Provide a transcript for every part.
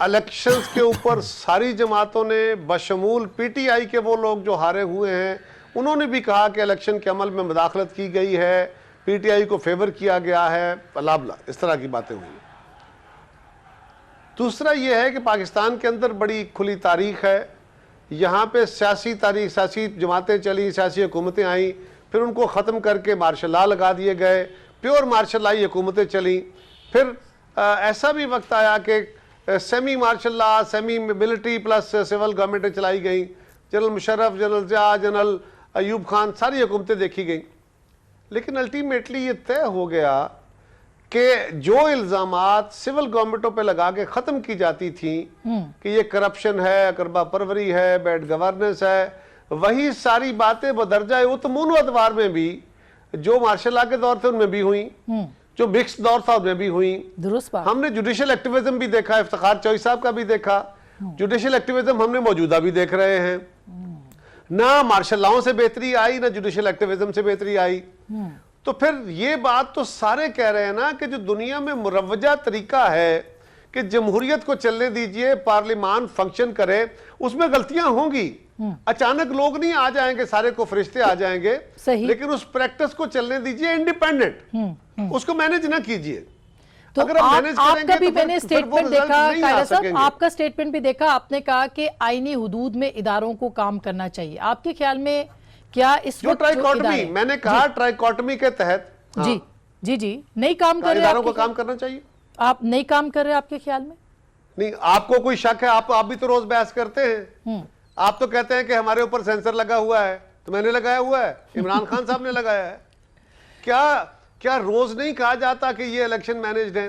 Elections کے اوپر ساری جماعتوں نے بشمول پی ٹی آئی کے وہ لوگ جو ہارے ہوئے ہیں انہوں نے بھی کہا کہ الیکشن کے عمل میں مداخلت کی گئی ہے، پی ٹی آئی کو فیور کیا گیا ہے، بلا بلا اس طرح کی باتیں ہوئی۔ دوسرا یہ ہے کہ پاکستان کے اندر بڑی کھلی تاریخ ہے، یہاں پہ سیاسی تاریخ، سیاسی جماعتیں چلی، سیاسی حکومتیں آئیں، پھر ان کو ختم کر کے مارشل لا لگا دیے گئے، پیور مارشل لائی حکومتیں چلیں، پھر ایسا بھی وقت آیا کہ semi martial law, semi military plus civil گورنمنٹیں چلائی گئیں، general Musharraf, general Zia, general Ayub Khan, ساری حکومتیں دیکھی گئیں، لیکن الٹیمیٹلی یہ طے ہو گیا کہ جو الزامات سول گورنمنٹوں پہ لگا کے ختم کی جاتی تھیں کہ یہ کرپشن ہے، اقربا پروری ہے، بیڈ گورننس ہے، وہی ساری باتیں بدرجہ اتمون و ادوار میں بھی جو مارشل لا کے دور تھے ان میں بھی ہوئیں، جو مکس دور تھا ان میں بھی ہوئیں۔ درست بات۔ ہم نے جوڈیشل ایکٹیویزم بھی دیکھا، افتخار چوئی صاحب کا بھی دیکھا، جوڈیشل ایکٹیویزم ہم نے موجودہ بھی دیکھ رہے ہیں، نہ مارشل لاؤں سے بہتری آئی نہ جوڈیشل ایکٹیویزم سے بہتری آئی۔ تو پھر یہ بات تو سارے کہہ رہے ہیں نا کہ جو دنیا میں مروجہ طریقہ ہے کہ جمہوریت کو چلنے دیجئے، پارلیمان فنکشن کرے، اس میں غلطیاں ہوں گی، اچانک لوگ نہیں آ جائیں گے، سارے کو فرشتے آ جائیں گے، لیکن اس پریکٹس کو چلنے دیجئے انڈیپینڈنٹ، اس کو مینج نہ کیجئے۔ تو آپ کا بھی میں نے سٹیٹمنٹ دیکھا، قائدہ صاحب آپ کا سٹیٹمنٹ بھی دیکھا، آپ نے کہا کہ آئینی حدود میں اداروں کو کام کرنا چاہیے۔ آپ کے خیال میں کیا اس وقت جو ٹرائیکاٹمی، میں نے کہا ٹرائیکاٹمی کے تحت جی نہیں کام کر رہے، اداروں کو کام کرنا چاہیے۔ آپ نہیں کام کر رہے آپ کے خیال میں؟ نہیں، آپ کو کوئی شک ہے؟ آپ بھی تو روز بحث کرتے ہیں، آپ تو کہتے ہیں کہ ہمارے اوپر سینسر لگا ہوا ہے، تو میں نے لگایا ہوا ہے، عمران خان صاحب نے لگایا ہے۔ کیا روز نہیں کہا جاتا کہ یہ الیکشن مینجڈ ہیں؟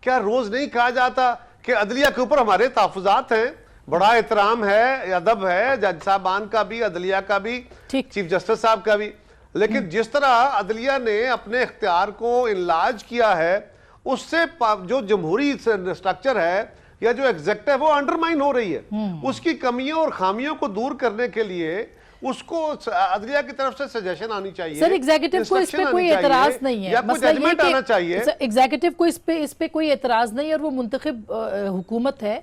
کیا روز نہیں کہا جاتا کہ عدلیہ کے اوپر ہمارے تحفظات ہیں؟ بڑا احترام ہے، ادب ہے جج صاحبان کا بھی، عدلیہ کا بھی، چیف جسٹس صاحب کا بھی، لیکن جس طرح عدلیہ نے اپنے اختیار کو انلارج کیا ہے، اس سے جو جمہوری سٹرکچر ہے یا جو ایگزیکٹو ہے وہ انڈرمائن ہو رہی ہے۔ اس کی کمیوں اور خامیوں کو دور کرنے کے لیے اس کو عدلیہ کی طرف سے سجیشن آنی چاہیے، سر ایگزیکٹو کو اس پہ کوئی اعتراض نہیں ہے، یا کوئی ججمنٹ آنا چاہیے۔ ایگزیکٹو کو اس پہ کوئی اعتراض نہیں ہے، اور وہ منتخب حکومت ہے۔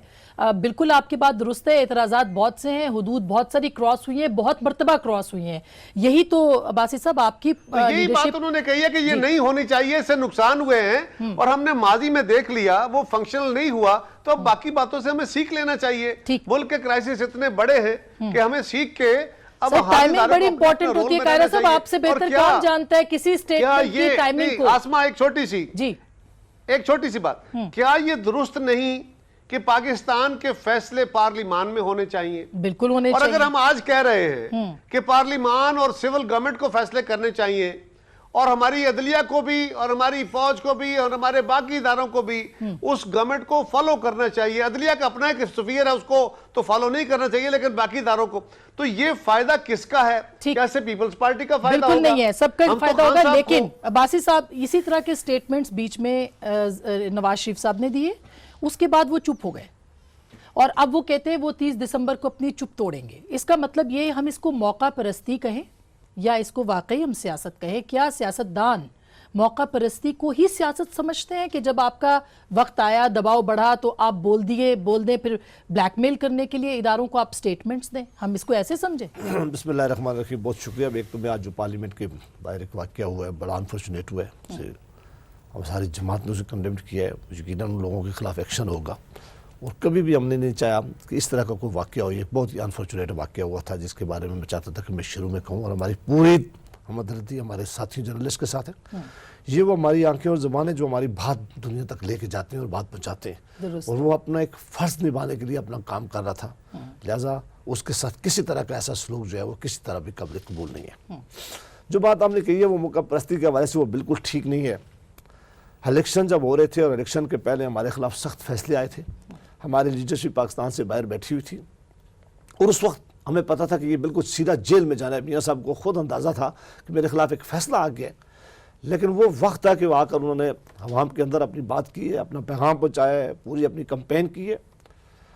بالکل آپ کی بات درست ہے، اعتراضات بہت سے ہیں، حدود بہت ساری کراس ہوئی ہیں، بہت مرتبہ کراس ہوئی ہیں، یہی تو عباسی صاحب آپ کی یہی بات انہوں نے کہی ہے کہ یہ نہیں ہونی چاہیے، اس سے نقصان ہوئے ہیں، اور ہم نے ماضی میں دیکھ لیا وہ فنکشنل نہیں ہوا، تو اب باقی باتوں سے ہمیں سیکھ لینا چاہیے۔ ملک کے کرائسس اتنے بڑے ہیں کہ ہمیں سیکھ کے ٹائمنگ بڑی امپورٹنٹ ہوتی ہے۔ قائدہ صاحب آپ سے بہتر کون جانتا ہے کسی سٹیٹمنٹ کی ٹائمنگ کو؟ آسما ایک چھوٹی سی بات، کیا یہ درست نہیں کہ پاکستان کے فیصلے پارلیمان میں ہونے چاہیے؟ بالکل ہونے چاہیے۔ اور اگر ہم آج کہہ رہے ہیں کہ پارلیمان اور سول گورنمنٹ کو فیصلے کرنے چاہیے، اور ہماری عدلیہ کو بھی اور ہماری فوج کو بھی اور ہمارے باقی اداروں کو بھی اس گورنمنٹ کو فالو کرنا چاہیے، عدلیہ کا اپنا ایک سفیر ہے، اس کو تو فالو نہیں کرنا چاہیے، لیکن باقی اداروں کو، تو یہ فائدہ کس کا ہے؟ کیسے پیپلز پارٹی کا فائدہ ہوگا؟ بالکل نہیں ہے، سب کا فائدہ ہوگا، لیکن عباسی صاحب اسی طرح کے سٹیٹمنٹس بیچ میں نواز شریف صاحب نے دیے، اس کے بعد وہ چپ ہو گئے، اور اب وہ کہتے ہیں وہ 30 دسمبر کو اپنی چپ توڑیں گے۔ اس کا مطلب یہ ہم اس کو موقع پرستی کہیں یا اس کو واقعی ہم سیاست کہیں؟ کیا سیاستدان موقع پرستی کو ہی سیاست سمجھتے ہیں کہ جب آپ کا وقت آیا، دباؤ بڑھا تو آپ بول دیں، پھر بلیک میل کرنے کے لیے اداروں کو آپ سٹیٹمنٹس دیں؟ ہم اس کو ایسے سمجھیں؟ بسم اللہ الرحمن الرحیم، بہت شکریہ۔ ایک تو میں آج جو پارلیمنٹ کے باہر ایک واقعہ ہوا ہے، بڑا انفارچونیٹ ہوا ہے، ہم ساری جماعت نے اسے کنڈیمڈ کیا ہے، یقیناً ان لوگوں کے خلاف ایکشن ہوگا، اور کبھی بھی ہم نے نہیں چاہا کہ اس طرح کا کوئی واقعہ ہو۔ یہ بہت ہی انفارچونیٹ واقعہ ہوا تھا، جس کے بارے میں میں چاہتا تھا کہ میں شروع میں کہوں، اور ہماری پوری ہمدردی ہمارے ساتھی جرنلسٹ کے ساتھ ہے۔ یہ وہ ہماری آنکھیں اور زبانیں جو ہماری بات دنیا تک لے کے جاتے ہیں اور بات پہنچاتے ہیں، اور وہ اپنا ایک فرض نبھانے کے لیے اپنا کام کر رہا تھا، لہٰذا اس کے ساتھ کسی طرح کا ایسا سلوک جو ہے وہ کسی طرح بھی قابل قبول نہیں ہے۔ جو بات ہم نے کہی ہے وہ موقع پرستی کے حوالے سے وہ بالکل ٹھیک نہیں ہے۔ الیکشن جب ہو رہے تھے اور الیکشن کے پہلے ہمارے خلاف سخت فیصلے آئے تھے، ہماری لیڈرشپ پاکستان سے باہر بیٹھی ہوئی تھی، اور اس وقت ہمیں پتا تھا کہ یہ بالکل سیدھا جیل میں جانا ہے۔ میاں صاحب کو خود اندازہ تھا کہ میرے خلاف ایک فیصلہ آ گیا ہے، لیکن وہ وقت تھا کہ وہ آ کر انہوں نے عوام کے اندر اپنی بات کی ہے، اپنا پیغام پہنچایا ہے، پوری اپنی کمپین کی ہے۔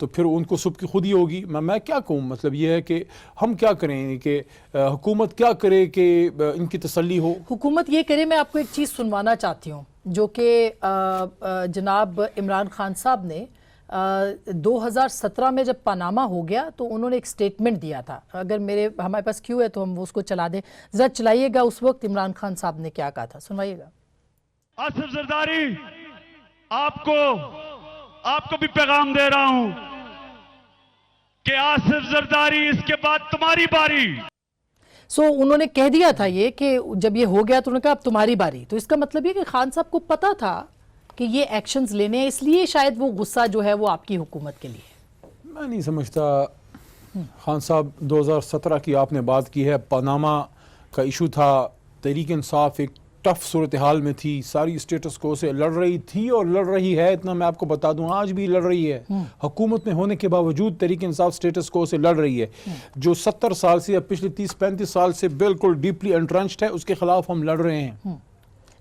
تو پھر ان کو سب کی خود ہی ہوگی. میں کیا کہوں, مطلب یہ ہے کہ ہم کیا کریں, کہ حکومت کیا کرے کہ ان کی تسلی ہو. حکومت یہ کرے. میں آپ کو ایک چیز سنوانا چاہتی ہوں جو کہ جناب عمران خان صاحب نے 2017 میں جب پاناما ہو گیا تو انہوں نے ایک سٹیٹمنٹ دیا تھا. اگر ہمارے پاس کیوں ہے تو ہم اس کو چلا دیں, ذرا چلائیے گا. اس وقت عمران خان صاحب نے کیا کہا تھا, سنوائیے گا. آصف زرداری, آپ کو بھی پیغام دے رہا ہوں کہ آصف زرداری اس کے بعد تمہاری باری. انہوں نے کہہ دیا تھا یہ کہ جب یہ ہو گیا تو انہوں نے کہا اب تمہاری باری. تو اس کا مطلب یہ کہ خان صاحب کو پتا تھا کہ یہ ایکشنز لینے ہیں, اس لیے شاید وہ غصہ جو ہے وہ آپ کی حکومت کے لیے. میں نہیں سمجھتا. خان صاحب 2017 کی آپ نے بات کی ہے, پاناما کا ایشو تھا, تحریک انصاف ایک ٹف صورتحال میں تھی, ساری اسٹیٹس کو سے لڑ رہی تھی اور لڑ رہی ہے, اتنا میں آپ کو بتا دوں, آج بھی لڑ رہی ہے. حکومت میں ہونے کے باوجود تحریک انصاف اسٹیٹس کو سے لڑ رہی ہے, جو 70 سال سے یا پچھلے 30-35 سال سے بالکل ڈیپلی انٹرنچڈ ہے, اس کے خلاف ہم لڑ رہے ہیں.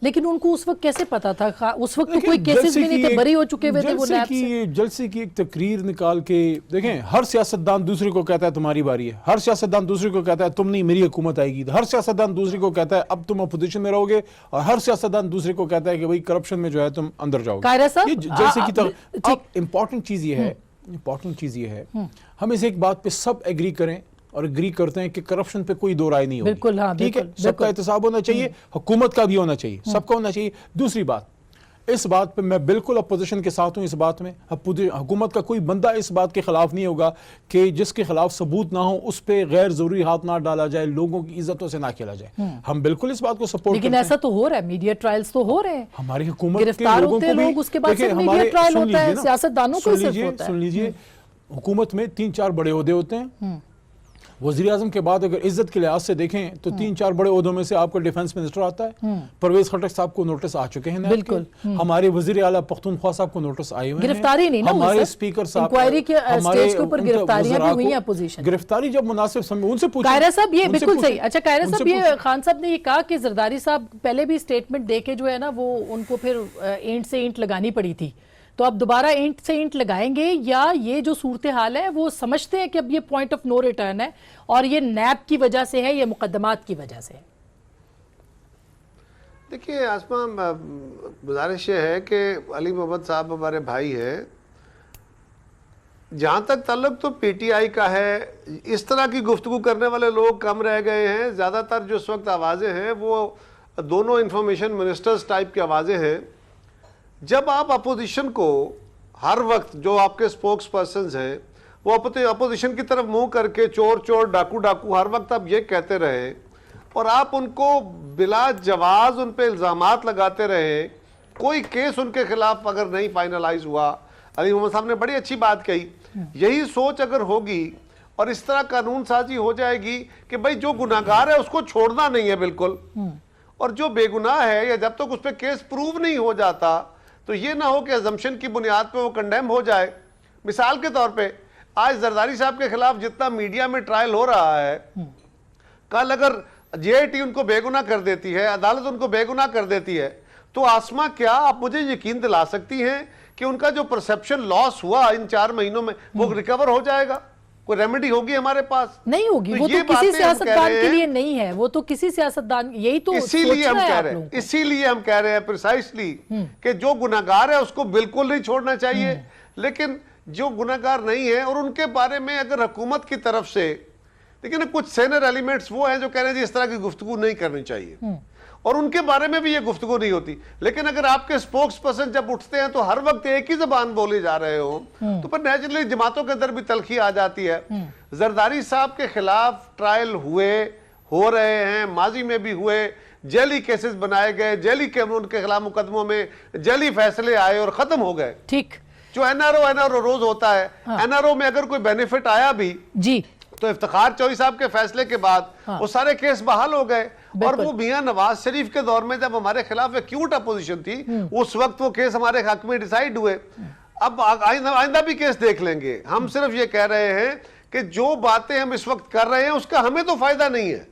لیکن ان کو اس وقت کیسے پتا تھا؟ اس وقت تو کوئی کیسز بھی نہیں تھے, بری ہو چکے ہوئے تھے وہ نیب سے. جلسے کی ایک تقریر نکال کے دیکھیں, ہر سیاستدان دوسرے کو کہتا ہے تمہاری باری ہے, ہر سیاستدان دوسرے کو کہتا ہے تم نہیں میری حکومت آئے گی, ہر سیاستدان دوسرے کو کہتا ہے اب تم اپوزیشن میں رہو گے, اور ہر سیاستدان دوسرے کو کہتا ہے کہ بھئی کرپشن میں جو ہے تم اندر جاؤ گے. قاہرہ صاحب, یہ جلسے کی طرح. امپورٹنٹ چیز یہ ہے ہم اس ایک بات پہ سب ایگری کریں اور اگری کرتے ہیں کہ کرپشن پہ کوئی دو رائے نہیں ہوگی. بالکل, ہاں, ٹھیک ہے, سب کا احتساب ہونا چاہیے, حکومت کا بھی ہونا چاہیے, سب کا ہونا چاہیے. دوسری بات, اس بات پہ میں بالکل اپوزیشن کے ساتھ ہوں. اس بات میں حکومت کا کوئی بندہ اس بات کے خلاف نہیں ہوگا کہ جس کے خلاف ثبوت نہ ہو اس پہ غیر ضروری ہاتھ نہ ڈالا جائے, لوگوں کی عزتوں سے نہ کھیلا جائے. ہم بالکل اس بات کو سپورٹ کرتے ہیں. لیکن ایسا تو ہو رہا ہے, میڈیا ٹرائلز تو ہو رہے ہیں, ہماری حکومت کے گرفتار لوگوں ہوتے کو ہیں بھی. لوگ, اس کے بعد صرف میڈیا ٹرائل ہوتا ہے, سیاستدانوں کو صرف ہوتا ہے. سن لیجئے, حکومت میں 3-4 بڑے عہدے ہوتے ہیں. وزیر اعظم کے بعد اگر عزت کے لحاظ سے دیکھیں تو 3-4 بڑے عہدوں میں سے آپ کا ڈیفنس منسٹر آتا ہے. پرویز خٹک صاحب کو نوٹس آ چکے ہیں, بالکل. ہمارے وزیر اعلیٰ پختونخوا صاحب کو نوٹس آئے ہوئے ہیں. گرفتاری نہیں نا, ہمارے اسپیکر صاحب, انکوائری کے سٹیج کے اوپر گرفتاریاں بھی ہوئی ہیں اپوزیشن. گرفتاری جب مناسب سمجھے ان سے پوچھیں. قاہرہ صاحب یہ بالکل صحیح. اچھا قاہرہ صاحب, یہ خان صاحب نے یہ کہا کہ زرداری صاحب پہلے بھی سٹیٹمنٹ دے کے جو ہے نا وہ ان کو پھر اینٹ سے اینٹ لگانی پڑی تھی, تو اب دوبارہ اینٹ سے اینٹ لگائیں گے, یا یہ جو صورتحال ہے وہ سمجھتے ہیں کہ اب یہ پوائنٹ آف نو ریٹرن ہے اور یہ نیب کی وجہ سے ہے یا مقدمات کی وجہ سے ہے؟ دیکھیے آسما, گزارش یہ ہے کہ علی محمد صاحب ہمارے بھائی ہیں, جہاں تک تعلق تو پی ٹی آئی کا ہے, اس طرح کی گفتگو کرنے والے لوگ کم رہ گئے ہیں. زیادہ تر جو اس وقت آوازیں ہیں وہ دونوں انفارمیشن منسٹرز ٹائپ کی آوازیں ہیں. جب آپ اپوزیشن کو ہر وقت, جو آپ کے سپوکس پرسنز ہیں وہ اپوزیشن کی طرف منہ کر کے چور چور ڈاکو ڈاکو ہر وقت آپ یہ کہتے رہے, اور آپ ان کو بلا جواز ان پہ الزامات لگاتے رہے, کوئی کیس ان کے خلاف اگر نہیں فائنلائز ہوا. علی محمد صاحب نے بڑی اچھی بات کہی, یہی سوچ اگر ہوگی اور اس طرح قانون سازی ہو جائے گی کہ بھئی جو گناہگار ہے اس کو چھوڑنا نہیں ہے بالکل, اور جو بے گناہ ہے یا جب تک اس پہ کیس پروو نہیں ہو جاتا تو یہ نہ ہو کہ ازمپشن کی بنیاد پہ وہ کنڈیم ہو جائے. مثال کے طور پہ آج زرداری صاحب کے خلاف جتنا میڈیا میں ٹرائل ہو رہا ہے, کل اگر جے آئی ٹی ان کو بے گناہ کر دیتی ہے, عدالت ان کو بے گناہ کر دیتی ہے, تو آسما کیا آپ مجھے یقین دلا سکتی ہیں کہ ان کا جو پرسپشن لاس ہوا ان 4 مہینوں میں وہ ریکور ہو جائے گا؟ کوئی ریمیڈی ہوگی ہمارے پاس؟ نہیں ہوگی. وہ تو کسی سیاستدان کے لیے نہیں ہے, وہ تو کسی سیاستدان, یہی تو سوچنا ہے آپ لوگوں کو. اسی لیے ہم کہہ رہے ہیں پریسائسلی کہ جو گناہگار ہے اس کو بالکل نہیں چھوڑنا چاہیے, لیکن جو گناہگار نہیں ہے اور ان کے بارے میں اگر حکومت کی طرف سے, لیکن کچھ سینئر ایلیمنٹس وہ ہیں جو کہہ رہے ہیں جی اس طرح کی گفتگو نہیں کرنی چاہیے, اور ان کے بارے میں بھی یہ گفتگو نہیں ہوتی. لیکن اگر آپ کے سپوکس پرسن جب اٹھتے ہیں تو ہر وقت ایک ہی زبان بولے جا رہے ہوں تو پھر نیچرلی جماعتوں کے اندر بھی تلخی آ جاتی ہے. زرداری صاحب کے خلاف ٹرائل ہو رہے ہیں, ماضی میں بھی ہوئے, جیلی کیسز بنائے گئے, جیلی کے ان کے خلاف مقدموں میں جیلی فیصلے آئے اور ختم ہو گئے. ٹھیک, جو این آر او روز ہوتا ہے, این آر او میں اگر کوئی بینیفٹ آیا بھی جی تو افتخار چوہی صاحب کے فیصلے کے بعد وہ سارے کیس بحال ہو گئے. اور وہ میاں نواز شریف کے دور میں جب ہمارے خلاف ایکیوٹ اپوزیشن تھی اس وقت وہ کیس ہمارے حق میں ڈیسائیڈ ہوئے. اب آئندہ بھی کیس دیکھ لیں گے. ہم صرف یہ کہہ رہے ہیں کہ جو باتیں ہم اس وقت کر رہے ہیں اس کا ہمیں تو فائدہ نہیں ہے.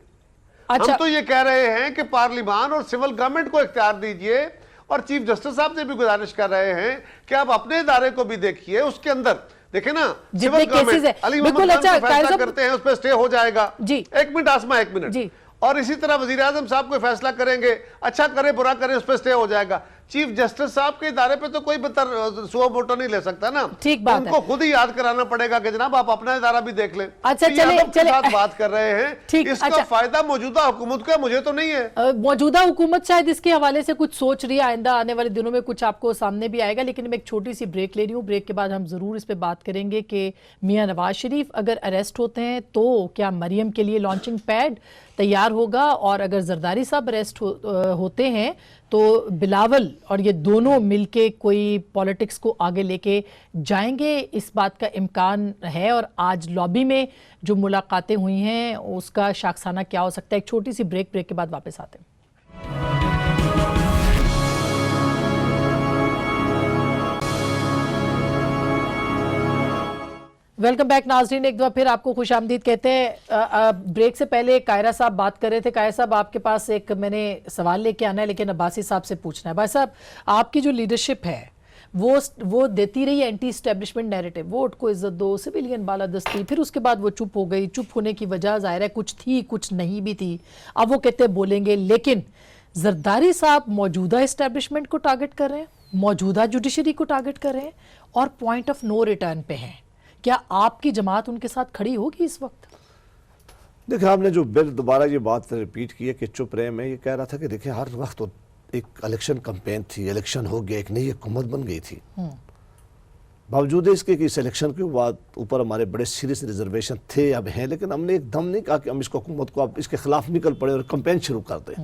ہم تو یہ کہہ رہے ہیں کہ پارلیمان اور سول گورنمنٹ کو اختیار دیجئے, اور چیف جسٹس صاحب سے بھی گزارش کر رہے ہیں کہ آپ اپنے ادارے کو بھی دیکھیے, اس کے اندر دیکھیں نا جتنے cases ہیں علی بالکل محمد اچھا خان کو قائد فیصلہ صاحب کرتے ہیں اس پہ سٹے ہو جائے گا جی ایک منٹ آسما ایک منٹ جی اور اسی طرح وزیر اعظم صاحب کوئی فیصلہ کریں گے اچھا کرے برا کرے اس پہ سٹے ہو جائے گا چیف جسٹس صاحب کے ادارے پہ تو کوئی سو ووٹو نہیں لے سکتا نا ٹھیک بات ان کو خود ہی یاد کرانا پڑے گا کہ جناب آپ اپنا ادارہ بھی دیکھ لیں اچھا چلے بات کر رہے ہیں اس کا فائدہ موجودہ حکومت کا مجھے تو نہیں ہے موجودہ حکومت شاید اس کے حوالے سے کچھ سوچ رہی ہے آئندہ آنے والے دنوں میں کچھ آپ کو سامنے بھی آئے گا لیکن میں ایک چھوٹی سی بریک لے رہی ہوں بریک کے بعد ہم ضرور اس پہ بات کریں گے کہ میاں نواز شریف اگر اریسٹ ہوتے ہیں تو کیا مریم کے لیے لانچنگ پیڈ تیار ہوگا اور اگر زرداری صاحب اریسٹ ہوتے ہیں تو بلاول اور یہ دونوں مل کے کوئی پولیٹکس کو آگے لے کے جائیں گے اس بات کا امکان ہے اور آج لابی میں جو ملاقاتیں ہوئی ہیں اس کا شاخسانہ کیا ہو سکتا ہے ایک چھوٹی سی بریک کے بعد واپس آتے ہیں ویلکم بیک ناظرین ایک دفعہ پھر آپ کو خوش آمدید کہتے ہیں بریک سے پہلے قاہرہ صاحب بات کر رہے تھے قاہرہ صاحب آپ کے پاس ایک میں نے سوال لے کے آنا ہے لیکن عباسی صاحب سے پوچھنا ہے بھائی صاحب آپ کی جو لیڈرشپ ہے وہ دیتی رہی اینٹی اسٹیبلشمنٹ نیریٹو ووٹ کو عزت دو سویلین بالادستی پھر اس کے بعد وہ چپ ہو گئی چپ ہونے کی وجہ ظاہر ہے کچھ تھی کچھ نہیں بھی تھی اب وہ کہتے بولیں گے لیکن زرداری صاحب موجودہ اسٹیبلشمنٹ کو ٹارگٹ کر رہے ہیں موجودہ جوڈیشری کو ٹارگٹ کر رہے ہیں اور پوائنٹ آف نو ریٹرن پہ ہیں کیا آپ کی جماعت ان کے ساتھ کھڑی ہوگی اس وقت دیکھیں آپ نے جو دوبارہ یہ بات ریپیٹ کی ہے کہ چپ رہے میں یہ کہہ رہا تھا کہ دیکھیں ہر وقت ایک الیکشن کمپین تھی الیکشن ہو گیا ایک نئی حکومت بن گئی تھی باوجود اس کے کہ اس الیکشن کے بعد اوپر ہمارے بڑے سیریس ریزرویشن تھے اب ہیں لیکن ہم نے ایک دم نہیں کہا کہ ہم اس کو حکومت کو اب اس کے خلاف نکل پڑے اور کمپین شروع کر دیں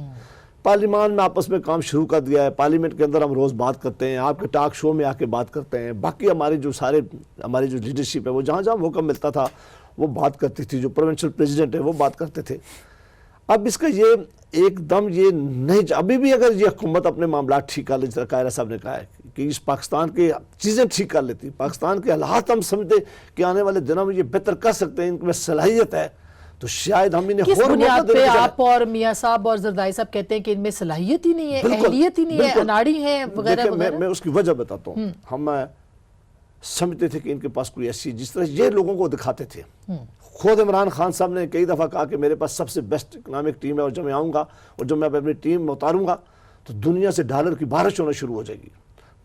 پارلیمان میں آپس میں کام شروع کر دیا ہے پارلیمنٹ کے اندر ہم روز بات کرتے ہیں آپ کے ٹاک شو میں آ کے بات کرتے ہیں باقی ہماری جو لیڈرشپ ہے وہ جہاں جہاں موقع ملتا تھا وہ بات کرتی تھی جو پروونشل پریزیڈنٹ ہے وہ بات کرتے تھے اب اس کا یہ ایک دم یہ نہیں ابھی بھی اگر یہ حکومت اپنے معاملات ٹھیک کر لیتی قاہرہ صاحب نے کہا ہے کہ اس پاکستان کے چیزیں ٹھیک کر لیتی پاکستان کے حالات ہم سمجھتے کہ آنے والے دنوں میں یہ بہتر کر سکتے ہیں ان میں صلاحیت ہے تو شاید ہم انہیں کس بنیاد پہ آپ اور میاں صاحب اور زرداری صاحب کہتے ہیں کہ ان میں صلاحیت ہی نہیں ہے اہلیت ہی نہیں ہے اناڑی ہیں وغیرہ وغیرہ میں اس کی وجہ بتاتا ہوں ہم سمجھتے تھے کہ ان کے پاس کوئی ایسی جس طرح یہ لوگوں کو دکھاتے تھے خود عمران خان صاحب نے کئی دفعہ کہا کہ میرے پاس سب سے بیسٹ اکنامک ٹیم ہے اور جب میں آؤں گا اور جب میں اپنی ٹیم میں اتاروں گا تو دنیا سے ڈالر کی بارش ہونا شروع ہو جائے گی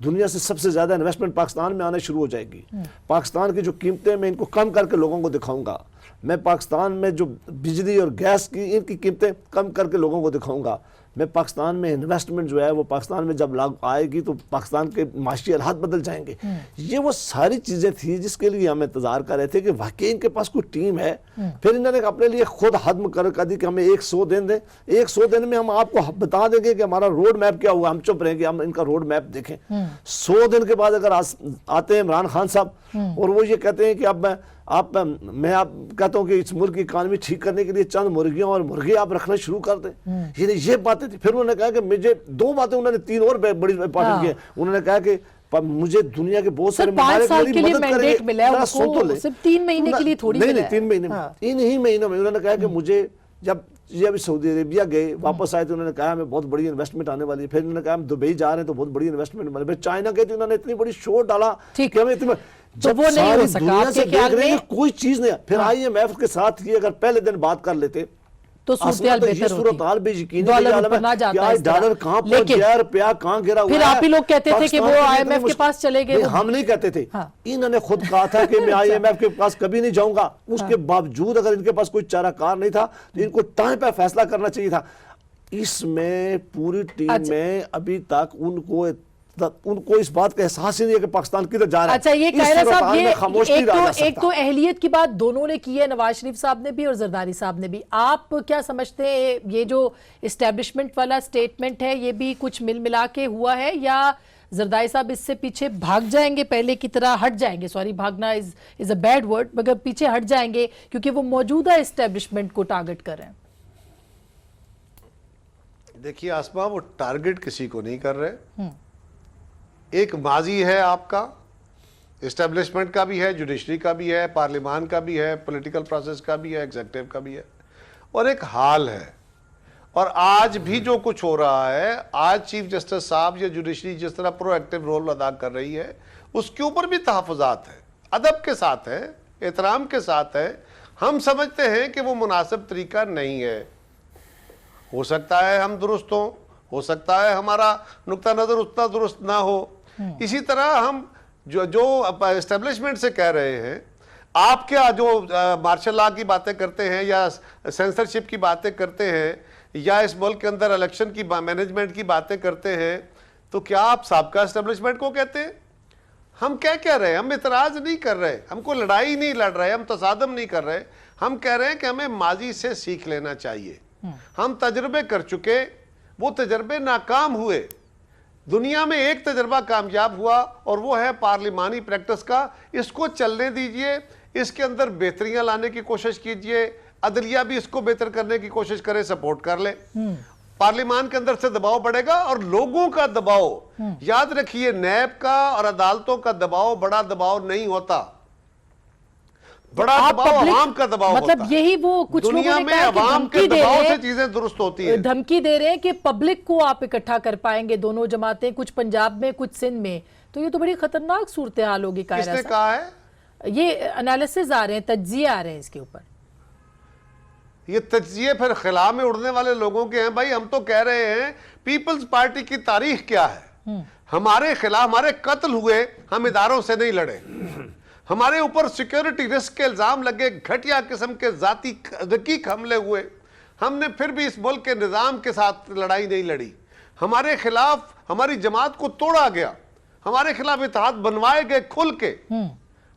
دنیا سے سب سے زیادہ انویسٹمنٹ پاکستان میں آنا شروع ہو جائے گی پاکستان کی جو قیمتیں میں ان کو کم کر کے لوگوں کو دکھاؤں گا میں پاکستان میں جو بجلی اور گیس کی ان کی قیمتیں کم کر کے لوگوں کو دکھاؤں گا میں پاکستان میں انویسٹمنٹ جو ہے وہ پاکستان میں جب آئے گی تو پاکستان کے معاشی حالات بدل جائیں گے یہ وہ ساری چیزیں تھیں جس کے لیے ہم انتظار کر رہے تھے کہ واقعی ان کے پاس کوئی ٹیم ہے پھر انہوں نے اپنے لیے خود حدم کر دی کہ ہمیں 100 دن دیں 100 دن میں ہم آپ کو بتا دیں گے کہ ہمارا روڈ میپ کیا ہوا ہم چپ رہیں گے ہم ان کا روڈ میپ دیکھیں 100 دن کے بعد اگر آتے ہیں عمران خان صاحب اور وہ یہ کہتے ہیں کہ اب میں آپ کہتا ہوں کہ اس ملک کی اکانومی ٹھیک کرنے کے لیے چند مرغیاں اور مرغے آپ رکھنا شروع کر دیں یہ باتیں تھی پھر انہوں نے کہا کہ مجھے 2 باتیں انہوں نے 3 اور بڑی امپورٹنٹ کی انہوں نے کہا کہ مجھے دنیا کے بہت سارے 5 سال کے لیے مینڈیٹ ملا ہے ان کو صرف 3 مہینے کے لیے تھوڑی ملا ہے نہیں 3 مہینے انہی مہینوں میں انہوں نے کہا کہ مجھے جب یہ ابھی سعودی عربیہ گئے واپس آئے تو انہوں نے کہا ہمیں بہت بڑی انویسٹمنٹ آنے والی ہے پھر انہوں نے کہا ہم دبئی جا رہے ہیں تو بہت بڑی انویسٹمنٹ پھر چائنا گئے تو انہوں نے اتنی بڑی شور ڈالا کہ ہمیں اتنی جب وہ نہیں ہو سکا آپ کے خیال میں کوئی چیز نہیں پھر آئی ایم ایف کے ساتھ یہ اگر پہلے دن بات کر لیتے تو صورتحال بہتر ہوتی ڈالر اوپر نہ جاتا ہے ڈالر کہاں پہنچ گیا روپیہ کہاں گرا ہوا ہے پھر آپ ہی لوگ کہتے تھے کہ وہ آئی ایم ایف کے پاس چلے گئے ہم نہیں کہتے تھے انہوں نے خود کہا تھا کہ میں آئی ایم ایف کے پاس کبھی نہیں جاؤں گا اس کے باوجود اگر ان کے پاس کوئی چارہ کار نہیں تھا تو ان کو ٹائم پہ فیصلہ کرنا چاہیے تھا اس میں پوری ٹیم میں ابھی تک ان کو اس بات کا احساس ہی نہیں ہے کہ پاکستان کدھر جا رہا ہے اچھا یہ قاہرہ صاحب یہ ایک تو اہلیت کی بات دونوں نے کی ہے نواز شریف صاحب نے بھی اور زرداری صاحب نے بھی آپ کیا سمجھتے ہیں یہ جو اسٹیبلشمنٹ والا سٹیٹمنٹ ہے یہ بھی کچھ مل ملا کے ہوا ہے یا زرداری صاحب اس سے پیچھے بھاگ جائیں گے پہلے کی طرح ہٹ جائیں گے سوری بھاگنا is a bad word مگر پیچھے ہٹ جائیں گے کیونکہ وہ موجودہ اسٹیبلشمنٹ کو ٹارگٹ کر رہے ہیں دیکھیے آسما وہ ٹارگٹ کسی کو نہیں کر رہے ایک ماضی ہے آپ کا اسٹیبلشمنٹ کا بھی ہے جوڈیشری کا بھی ہے پارلیمان کا بھی ہے پولیٹیکل پروسیس کا بھی ہے ایگزیکٹو کا بھی ہے اور ایک حال ہے اور آج بھی جو کچھ ہو رہا ہے آج چیف جسٹس صاحب یا جوڈیشری جس طرح پرو ایکٹیو رول ادا کر رہی ہے اس کے اوپر بھی تحفظات ہے ادب کے ساتھ ہے, احترام کے ساتھ ہے. ہم سمجھتے ہیں کہ وہ مناسب طریقہ نہیں ہے. ہو سکتا ہے ہم درست ہوں, ہو سکتا ہے ہمارا نقطہ نظر اتنا درست نہ ہو. اسی طرح ہم جو اسٹیبلشمنٹ سے کہہ رہے ہیں, آپ کیا جو مارشل لا کی باتیں کرتے ہیں یا سینسرشپ کی باتیں کرتے ہیں یا اس ملک کے اندر الیکشن کی مینجمنٹ کی باتیں کرتے ہیں, تو کیا آپ سابقہ اسٹیبلشمنٹ کو کہتے ہیں؟ ہم کیا کہہ رہے ہیں؟ ہم اعتراض نہیں کر رہے, ہم کو لڑائی نہیں لڑ رہے, ہم تصادم نہیں کر رہے. ہم کہہ رہے ہیں کہ ہمیں ماضی سے سیکھ لینا چاہیے. ہم تجربے کر چکے, وہ تجربے ناکام ہوئے. دنیا میں ایک تجربہ کامیاب ہوا اور وہ ہے پارلیمانی پریکٹس کا. اس کو چلنے دیجئے, اس کے اندر بہتریاں لانے کی کوشش کیجئے. عدلیہ بھی اس کو بہتر کرنے کی کوشش کرے, سپورٹ کر لے. پارلیمان کے اندر سے دباؤ بڑھے گا اور لوگوں کا دباؤ, یاد رکھیے نیب کا اور عدالتوں کا دباؤ بڑا دباؤ نہیں ہوتا, بڑا دباؤ عوام کا دباؤ ہوتا ہے. مطلب یہی وہ کچھ لوگوں دنیا نے میں کہا کہ عوام کے دھمکی دے دباؤ رہے سے ہیں, چیزیں درست ہوتی ہیں. دھمکی دے رہے ہیں کہ پبلک کو آپ اکٹھا کر پائیں گے دونوں جماعتیں, کچھ پنجاب میں کچھ سندھ میں. تو یہ تو بڑی خطرناک صورتحال ہوگی. کس نے کہا ہے؟ یہ انالیسز آ رہے ہیں, تجزیے آ رہے ہیں اس کے اوپر. یہ تجزیے پھر خلا میں اڑنے والے لوگوں کے ہیں. بھائی ہم تو کہہ رہے ہیں پیپلز پارٹی کی تاریخ کیا ہے. ہمارے خلاف ہمارے قتل ہوئے, ہم اداروں سے نہیں لڑے. ہمارے اوپر سیکیورٹی رسک کے الزام لگے, گھٹیا قسم کے ذاتی رقیق حملے ہوئے, ہم نے پھر بھی اس ملک کے نظام کے ساتھ لڑائی نہیں لڑی. ہمارے خلاف ہماری جماعت کو توڑا گیا, ہمارے خلاف اتحاد بنوائے گئے کھل کے,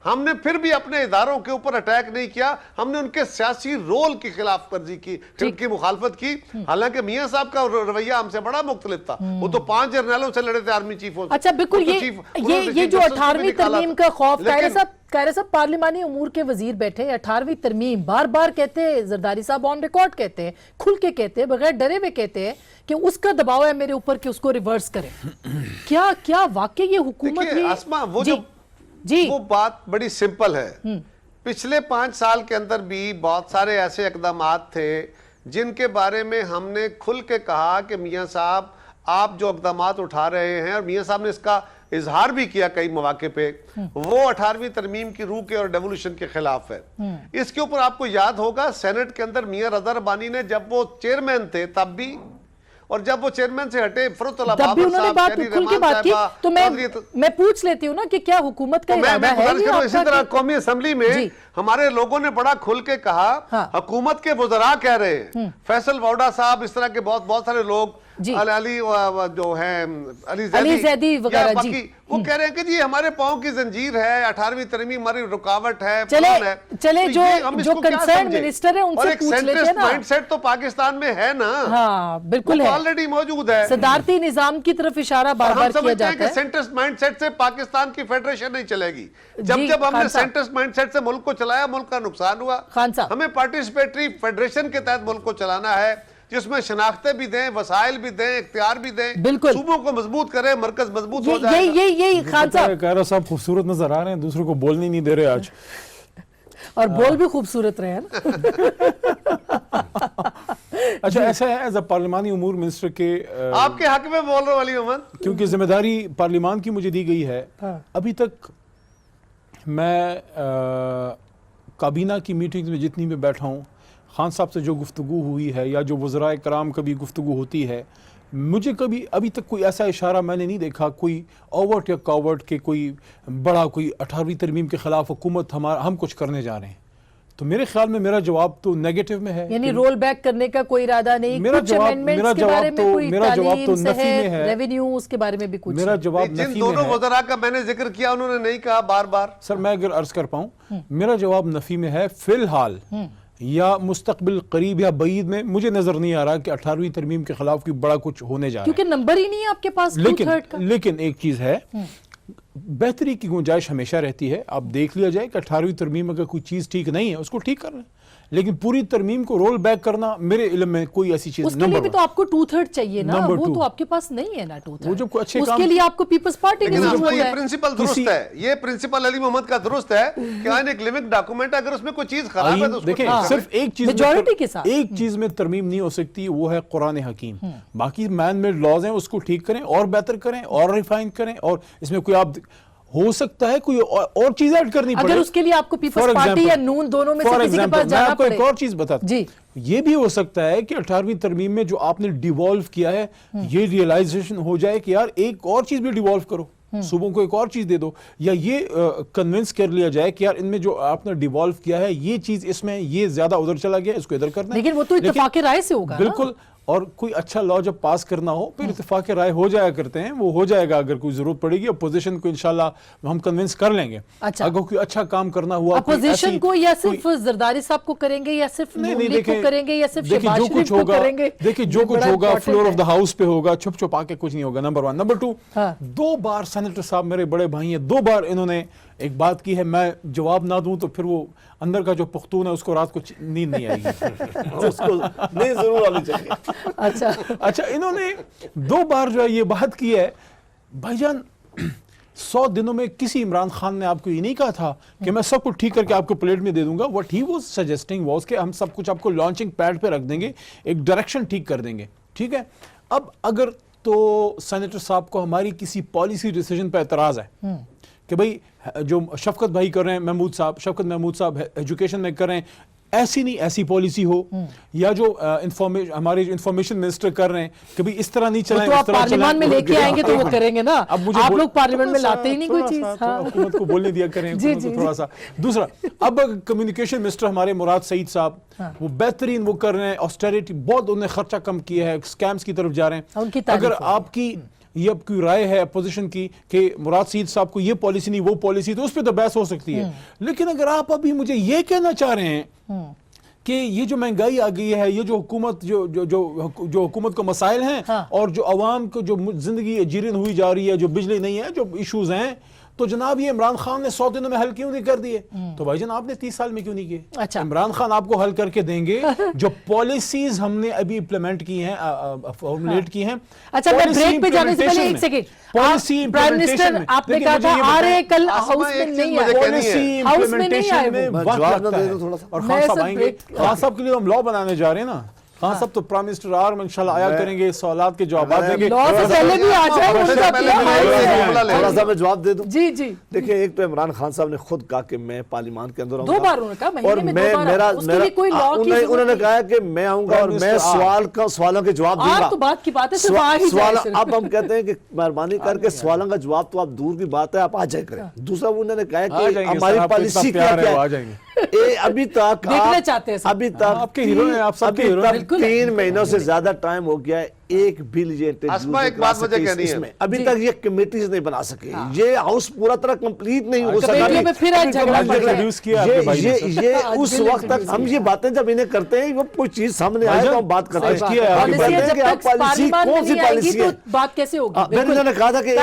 ہم نے پھر بھی اپنے اداروں کے اوپر اٹیک نہیں کیا. ہم نے ان کے سیاسی رول کی خلاف ورزی کی, ان کی مخالفت کی. حالانکہ میاں صاحب کا رویہ ہم سے بڑا مختلف تھا. وہ تو 5 جرنیلوں سے لڑے تھے آرمی چیفوں سے. اچھا بالکل, یہ جو 18ویں ترمیم کا خوف, قاہرہ صاحب پارلیمانی امور کے وزیر بیٹھے, 18ویں ترمیم بار بار کہتے ہیں, زرداری صاحب آن ریکارڈ کہتے ہیں, کھل کے کہتے ہیں, بغیر ڈرے ہوئے کہتے ہیں کہ اس کا دباؤ ہے میرے اوپر کہ اس کو ریورس کریں. کیا واقعی یہ حکومت دیکھیے اسما, وہ بات بڑی سمپل ہے. پچھلے 5 سال کے اندر بھی بہت سارے ایسے اقدامات تھے جن کے بارے میں ہم نے کھل کے کہا کہ میاں صاحب آپ جو اقدامات اٹھا رہے ہیں, اور میاں صاحب نے اس کا اظہار بھی کیا کئی مواقع پہ, وہ 18ویں ترمیم کی روح کے اور ڈیولوشن کے خلاف ہے. اس کے اوپر آپ کو یاد ہوگا سینٹ کے اندر میاں رضا ربانی نے جب وہ چیئرمین تھے تب بھی, اور جب وہ چیئرمین سے ہٹے فرت اللہ بابر صاحب, شہری رحمان صاحبہ, تو میں پوچھ لیتی ہوں نا کہ کیا حکومت کا ارادہ ہے. اسی طرح قومی اسمبلی میں ہمارے لوگوں نے بڑا کھل کے کہا, حکومت کے وزراء کہہ رہے ہیں, فیصل ووڈا صاحب, اس طرح کے بہت سارے لوگ, علی جو ہیں علی زیدی وغیرہ, وہ کہہ رہے ہیں کہ جی ہمارے پاؤں کی زنجیر ہے, 18ویں ترمیم ہماری رکاوٹ ہے. چلے جو کنسرن منسٹر ہیں ان سے پوچھ لیتے ہیں نا. مائنڈ سیٹ تو پاکستان میں ہے نا. ہاں بالکل ہے, آلریڈی موجود ہے. صدارتی نظام کی طرف اشارہ بار بار کیا جاتا ہے. کہ سینٹرسٹ مائنڈ سیٹ سے پاکستان کی فیڈریشن نہیں چلے گی. جب ہم نے سینٹرسٹ مائنڈ سیٹ سے ملک کو چلایا, ملک کا نقصان ہوا. ہمیں پارٹیسپیٹری فیڈریشن کے تحت ملک کو چلانا ہے, جس میں شناختیں بھی دیں, وسائل بھی دیں, اختیار بھی دیں, صوبوں کو مضبوط کریں, مرکز مضبوط ہو جائے. یہی خان صاحب, قاہرہ صاحب خوبصورت نظر آ رہے ہیں, دوسروں کو بولنے نہیں دے رہے آج, اور بول بھی خوبصورت رہے ہیں نا. اچھا ایسا ہے ایز اے پارلیمانی امور منسٹر کے, آپ کے حق میں بول رہا ہوں علی محمد, کیونکہ ذمہ داری پارلیمان کی مجھے دی گئی ہے. ابھی تک میں کابینہ کی میٹنگز میں جتنی میں بیٹھا ہوں, خان صاحب سے جو گفتگو ہوئی ہے یا جو وزراء کرام کبھی گفتگو ہوتی ہے, مجھے کبھی ابھی تک کوئی ایسا اشارہ میں نے نہیں دیکھا, کوئی اوورٹ یا کاورٹ کے کوئی بڑا کوئی 18ویں ترمیم کے خلاف حکومت ہم کچھ کرنے جا رہے ہیں. تو میرے خیال میں میرا جواب تو نیگیٹو میں ہے, یعنی رول بیک کرنے کا کوئی ارادہ نہیں. میرا جواب تو نفی میں ہے. ریونیو اس کے بارے میں بھی کچھ, میرا جواب نفی میں ہے. جن دونوں وزراء کا میں نے ذکر کیا انہوں نے نہیں کہا بار بار. سر میں اگر عرض کر پاؤں, میرا جواب نفی میں ہے. فی الحال یا مستقبل قریب یا بعید میں مجھے نظر نہیں آ رہا کہ 18ویں ترمیم کے خلاف کوئی بڑا کچھ ہونے جا رہا ہے, کیونکہ نمبر ہی نہیں ہے آپ کے پاس. لیکن ایک چیز ہے, بہتری کی گنجائش ہمیشہ رہتی ہے. آپ دیکھ لیا جائے کہ 18ویں ترمیم اگر کوئی چیز ٹھیک نہیں ہے اس کو ٹھیک کرنا, لیکن پوری ترمیم کو رول بیک کرنا میرے علم میں کوئی ایسی چیز. اس کے لیے بھی تو آپ کو 2/3 چاہیے نا, وہ تو آپ کے پاس نہیں ہے نا 2/3. اس کے لیے آپ کو پیپلز پارٹی کی ضرورت ہے. یہ پرنسپل درست ہے, یہ پرنسپل علی محمد کا درست ہے کہ آئین ایک لیونگ ڈاکومنٹ, اگر اس میں کوئی چیز خراب ہے تو اس کو دیکھیں. صرف ایک چیز میں ترمیم نہیں ہو سکتی, وہ ہے قرآن حکیم. باقی مین میڈ لاز ہیں اس کو ٹھیک کریں اور بہتر کریں اور ریفائن کریں, اور اس میں کوئی آپ ہو سکتا ہے کوئی اور چیز ایڈ کرنی پڑے. اگر اس کے لیے آپ کو پیپلز For پارٹی example- یا نون دونوں میں سے For کسی کے example, پاس میں جانا آپ کو پڑے. ایک اور چیز بتاتا جی ہوں. یہ بھی ہو سکتا ہے کہ 18ویں ترمیم میں جو آپ نے ڈیوالو کیا ہے یہ ریئلائزیشن ہو جائے کہ یار ایک اور چیز بھی ڈیوالو کرو, صوبوں کو ایک اور چیز دے دو, یا یہ کنونس کر لیا جائے کہ یار ان میں جو آپ نے ڈیوالو کیا ہے یہ چیز اس میں یہ زیادہ ادھر چلا گیا, اس کو ادھر کرنا ہے. لیکن وہ تو اتفاق رائے سے ہوگا نا. بالکل. اور کوئی اچھا لا جب پاس کرنا ہو پھر اتفاق رائے ہو جایا کرتے ہیں, وہ ہو جائے گا اگر کوئی ضرورت پڑے گی. اپوزیشن کو انشاءاللہ ہم کنونس کر لیں گے. اچھا. اگر کوئی اچھا کام کرنا ہوا, اپوزیشن کو یا صرف زرداری صاحب کو کریں گے یا صرف نون لیگ کو کریں گے یا صرف شہباز شریف کو کریں گے؟ دیکھیں جو کچھ ہوگا فلور آف دا ہاؤس پہ ہوگا, چھپ چھپ آ کے کچھ نہیں ہوگا. نمبر 1. نمبر 2, 2 بار سینیٹر صاحب میرے بڑے بھائی ہیں, 2 بار انہوں نے ایک بات کی ہے, میں جواب نہ دوں تو پھر وہ اندر کا جو پختون ہے اس کو رات کو نیند نہیں آئے گی. اس کو نہیں ضرور آنی چاہیے. اچھا انہوں نے 2 بار جو ہے یہ بات کی ہے. بھائی جان 100 دنوں میں کسی عمران خان نے آپ کو یہ نہیں کہا تھا کہ میں سب کچھ ٹھیک کر کے آپ کو پلیٹ میں دے دوں گا. what he was suggesting was کہ ہم سب کچھ آپ کو لانچنگ پیڈ پہ رکھ دیں گے, ایک ڈائریکشن ٹھیک کر دیں گے. ٹھیک ہے. اب اگر تو سینیٹر صاحب کو ہماری کسی پالیسی ڈیسیجن پہ اعتراض ہے کہ بھئی جو شفقت بھائی کر رہے ہیں, شفقت محمود صاحب ایجوکیشن میں کر رہے ہیں, ایسی نہیں ایسی پالیسی ہو, یا جو ہمارے انفارمیشن منسٹر کر رہے ہیں کہ بھئی اس طرح نہیں چلائیں, تو آپ پارلیمان میں لے کے آئیں گے تو وہ کریں گے نا. آپ لوگ پارلیمنٹ میں لاتے ہی نہیں کوئی چیز. حکومت کو بولنے دیا کریں تھوڑا سا. دوسرا, اب کمیونیکیشن منسٹر ہمارے مراد سعید صاحب وہ بہترین وہ کر رہے ہیں, آسٹیریٹی بہت انہوں نے خرچہ کم کیا ہے, اسکیمز کی طرف جا رہے ہیں. اگر آپ کی یہ اب کوئی رائے ہے اپوزیشن کی کہ مراد سعید صاحب کو یہ پالیسی نہیں وہ پالیسی, تو اس پہ تو بحث ہو سکتی ہے. لیکن اگر آپ ابھی مجھے یہ کہنا چاہ رہے ہیں کہ یہ جو مہنگائی آ گئی ہے, یہ جو حکومت جو حکومت کو مسائل ہیں, اور جو عوام کو جو زندگی جیرن ہوئی جا رہی ہے, جو بجلی نہیں ہے, جو ایشوز ہیں, تو جناب یہ عمران خان نے 100 دنوں میں حل کیوں نہیں کر دیے؟ تو بھائی جان آپ نے 30 سال میں کیوں نہیں کیے؟ اچھا. عمران خان آپ کو حل کر کے دیں گے جو پالیسیز ہم نے ابھی امپلیمنٹ کی ہیں, فارمولیٹ کی ہیں. اچھا میں بریک پہ جانے سے پہلے ایک سیکنڈ, پرائم منسٹر آپ نے کہا تھا آ رہے کل ہاؤس میں نہیں آئے, پالیسی امپلیمنٹیشن میں وقت لگتا ہے. اور خان صاحب آئیں گے, خان صاحب کے لیے ہم لا بنانے جا رہے ہیں نا. خان صاحب تو پرائم منسٹر انشاءاللہ آیا کریں گے, سوالات کے جوابات دیں گے. پہلے بھی آ میں جواب دے دوں. جی جی دیکھیں, ایک تو عمران خان صاحب نے خود کہا کہ میں پارلیمان کے اندر آؤں گا, 2 بار انہوں نے کہا اور انہوں نے کہا کہ میں آؤں گا اور میں سوالوں کے جواب دوں گا. تو بات کی بات ہے, اب ہم کہتے ہیں کہ مہربانی کر کے سوالوں کا جواب تو آپ دور کی بات ہے, آپ آ جائے کریں. دوسرا انہوں نے کہا کہ ہماری پالیسی کیا ہے. ابھی تک دیکھنا چاہتے ہیں, ابھی تک 3 مہینوں سے زیادہ ٹائم ہو گیا ہے, ایک بل یہ ابھی تک یہ کمیٹیز نہیں بنا سکے, یہ ہاؤس پورا طرح کمپلیٹ نہیں ہو سکا. یہ اس وقت تک ہم یہ باتیں جب انہیں کرتے ہیں, وہ کوئی چیز سامنے آئے تو ہم بات کرتے ہیں. پالیسی کون سی پالیسی ہے, بات کیسے ہوگی؟ پھر انہوں نے کہا تھا کہ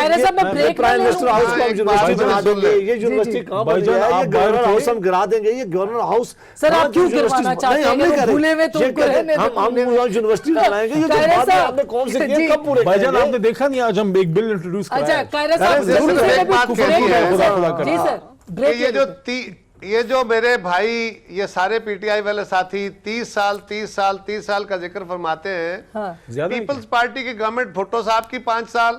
پرائم منسٹر ہاؤس کو ہم یونیورسٹی بنا دیں گے, یہ یونیورسٹی کہاں بن گیا ہے, یہ گورنر ہاؤس ہم گرا دیں گے, یہ گورنر ہاؤس. سر آپ کیوں گروانا چاہتے ہیں, بھولے ہوئے تو ان کو رہنے دیں. ہم یونیورسٹی بنائیں گے, یہ جو بات ہے ہم نے کون سے کیے کب پورے بھائی جان آپ نے دیکھا نہیں آج ہم ایک بل انٹروڈیوس کر رہے ہیں. اچھا قاہرہ صاحب یہ جو میرے بھائی یہ سارے پی ٹی آئی والے ساتھی 30 سال کا ذکر فرماتے ہیں. پیپلز پارٹی کی گورنمنٹ بھٹو صاحب کی 5 سال,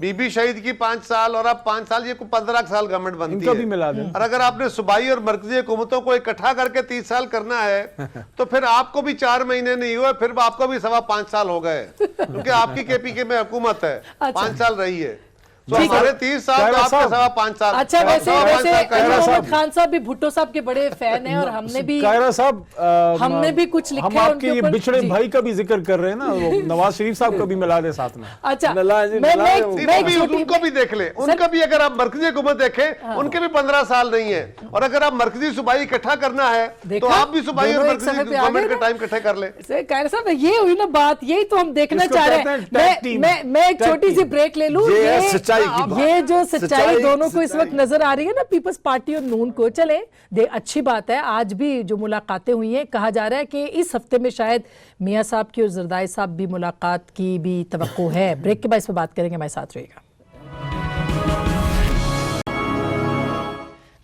بی بی شہید کی 5 سال, اور اب 5 سال, یہ 15 سال گورنمنٹ بنتی ہے. اور اگر آپ نے صوبائی اور مرکزی حکومتوں کو اکٹھا کر کے 30 سال کرنا ہے تو پھر آپ کو بھی 4 مہینے نہیں ہوئے, پھر آپ کو بھی 5.25 سال ہو گئے, کیونکہ آپ کی کے پی کے میں حکومت ہے, 5 سال رہی ہے. تو ہمارے 30 سال تو آپ کے 5.25 سال. اچھا ویسے محمد خان صاحب بھی بھٹو صاحب کے بڑے فین ہیں, اور ہم نے بھی قاہرہ صاحب ہم نے بھی کچھ لکھا ہے ہم آپ کے یہ بچھڑے بھائی کا بھی ذکر کر رہے ہیں نا, نواز شریف صاحب کا بھی ملا دے ساتھ میں. اچھا ان کو بھی دیکھ لیں, ان کا بھی اگر آپ مرکزی حکومت دیکھیں ان کے بھی 15 سال نہیں ہے, اور اگر آپ مرکزی صوبائی اکٹھا کرنا ہے تو آپ بھی صوبائی اور مرکزی گورنمنٹ کا ٹائم اکٹھے کر لیں. قاہرہ صاحب یہ ہوئی نا بات, یہی تو ہم دیکھنا چاہ رہے ہیں. میں ایک چھوٹی سی بریک لے لوں. یہ جو سچائی دونوں کو اس وقت نظر آ رہی ہے نا پیپلز پارٹی اور نون کو, چلیں اچھی بات ہے. آج بھی جو ملاقاتیں ہوئی ہیں, کہا جا رہا ہے کہ اس ہفتے میں شاید میاں صاحب کی اور زرداری صاحب بھی ملاقات کی بھی توقع ہے. بریک کے بعد اس پہ بات کریں گے, ہمارے ساتھ رہے گا.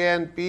ANP,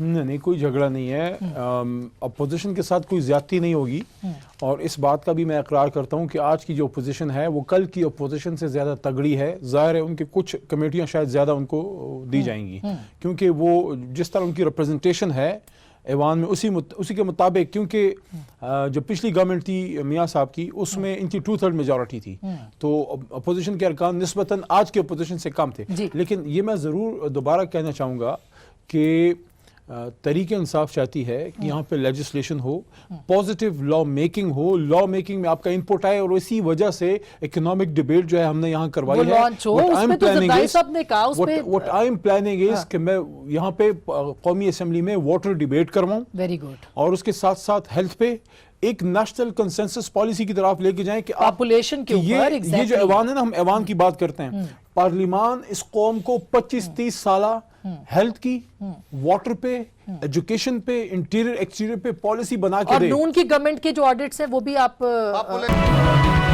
نہیں کوئی جھگڑا نہیں ہے، اپوزیشن کے ساتھ کوئی زیادتی نہیں ہوگی، اور اس بات کا بھی میں اقرار کرتا ہوں کہ آج کی جو اپوزیشن ہے وہ کل کی اپوزیشن سے زیادہ تگڑی ہے. ظاہر ہے ان کے کچھ کمیٹیاں شاید زیادہ ان کو دی جائیں گی، کیونکہ وہ جس طرح ان کی ریپرزنٹیشن ہے ایوان میں اسی کے مطابق، کیونکہ جو پچھلی گورنمنٹ تھی میاں صاحب کی اس میں ان کی 2/3 میجورٹی تھی، تو اپوزیشن کے ارکان نسبتاً آج کے اپوزیشن سے کم تھے. لیکن یہ میں ضرور دوبارہ کہنا چاہوں گا کہ تحریک انصاف چاہتی ہے کہ یہاں پہ لیجسلیشن ہو، پازیٹیو لا میکنگ ہو، لا میکنگ میں آپ کا انپٹ آئے، اور اسی وجہ سے اکنامک ڈیبیٹ جو ہے ہم نے یہاں کروائی ہے. What I am planning is کہ میں یہاں پہ قومی اسمبلی میں واٹر ڈیبیٹ کرواؤں، ویری گڈ، اور اس کے ساتھ ساتھ ہیلتھ پہ ایک نیشنل کنسنسس پالیسی کی طرف لے کے جائیں کہ پاپولیشن کے اوپر یہ جو ایوان ہے نا، ہم ایوان کی بات کرتے ہیں، پارلیمان اس قوم کو 25-30 سالہ ہیلتھ کی، واٹر پہ، ایجوکیشن پہ، انٹیریئر ایکسٹیریئر پہ پالیسی بنا کے اور دے. نون کی گورنمنٹ کے جو آڈٹس ہیں وہ بھی آپ آپ بولے